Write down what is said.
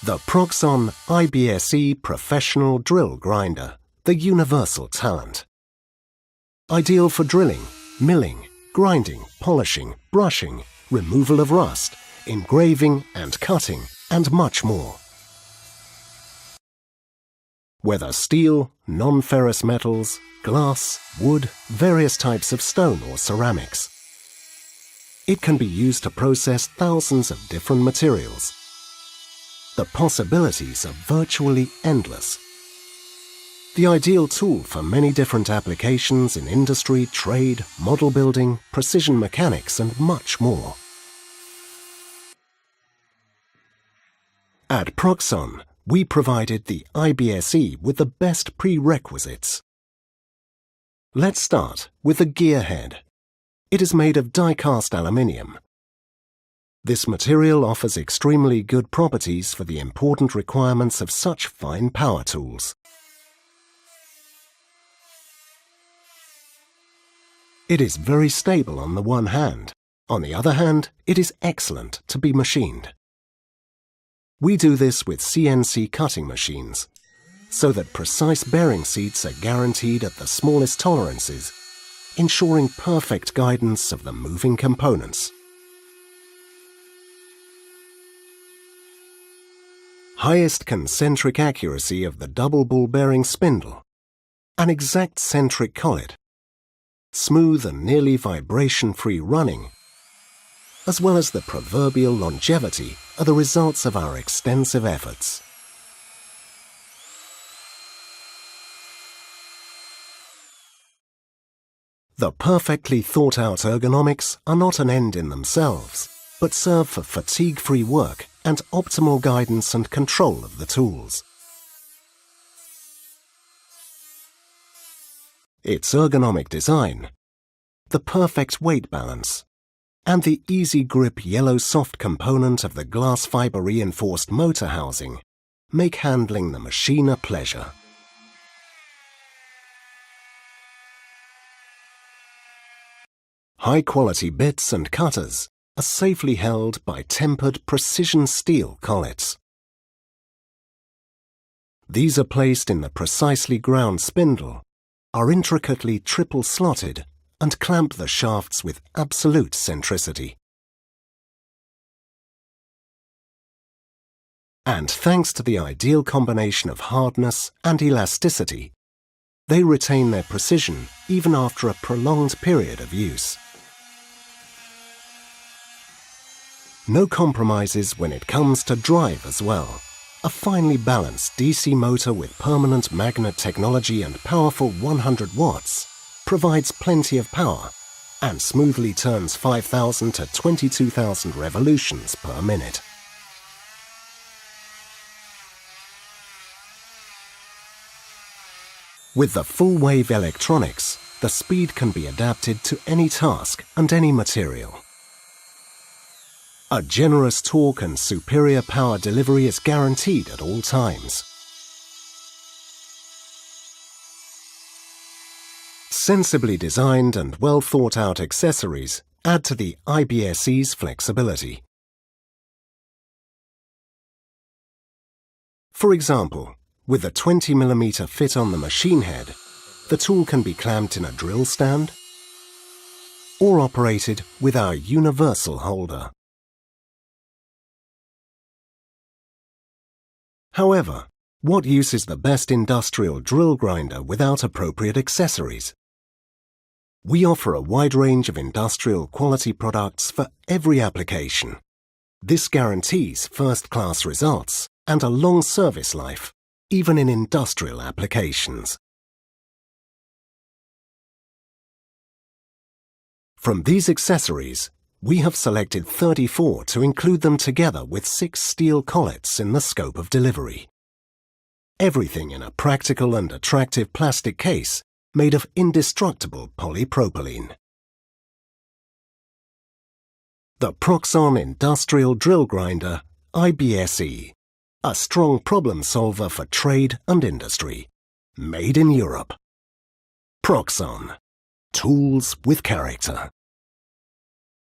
The Proxxon IBS professional drill grinder, the universal talent. Ideal for drilling, milling, grinding, polishing, brushing, removal of rust, engraving and cutting, and much more. Whether steel, non-ferrous metals, glass, wood, various types of stone or ceramics. It can be used to process thousands of different materials. The possibilities are virtually endless. The ideal tool for many different applications in industry, trade, model building, precision mechanics, and much more. At Proxxon, we provided the IBS with the best prerequisites. Let's start with the gear head. It is made of die-cast aluminium. This material offers extremely good properties for the important requirements of such fine power tools. It is very stable on the one hand. On the other hand, it is excellent to be machined. We do this with CNC cutting machines, so that precise bearing seats are guaranteed at the smallest tolerances, ensuring perfect guidance of the moving components. Highest concentric accuracy of the double ball bearing spindle, an exact centric collet, smooth and nearly vibration-free running, as well as the proverbial longevity are the results of our extensive efforts. The perfectly thought-out ergonomics are not an end in themselves, but serve for fatigue-free work and optimal guidance and control of the tools. Its ergonomic design, the perfect weight balance, and the easy grip yellow soft component of the glass fiber reinforced motor housing make handling the machine a pleasure. High-quality bits and cutters are safely held by tempered precision steel collets. These are placed in the precisely ground spindle, are intricately triple-slotted, and clamp the shafts with absolute centricity. And thanks to the ideal combination of hardness and elasticity, they retain their precision even after a prolonged period of use. No compromises when it comes to drive as well. A finely balanced DC motor with permanent magnet technology and powerful 100 watts provides plenty of power and smoothly turns 5,000 to 22,000 revolutions per minute. With the full-wave electronics, the speed can be adapted to any task and any material. A generous torque and superior power delivery is guaranteed at all times. Sensibly designed and well-thought-out accessories add to the IBS's flexibility. For example, with a 20mm fit on the machine head, the tool can be clamped in a drill stand or operated with our universal holder. However, what use is the best industrial drill grinder without appropriate accessories? We offer a wide range of industrial quality products for every application. This guarantees first-class results and a long service life, even in industrial applications. From these accessories, we have selected 34 to include them together with 6 steel collets in the scope of delivery. Everything in a practical and attractive plastic case made of indestructible polypropylene. The Proxxon Industrial Drill Grinder IBS, a strong problem solver for trade and industry. Made in Europe. Proxxon. Tools with character.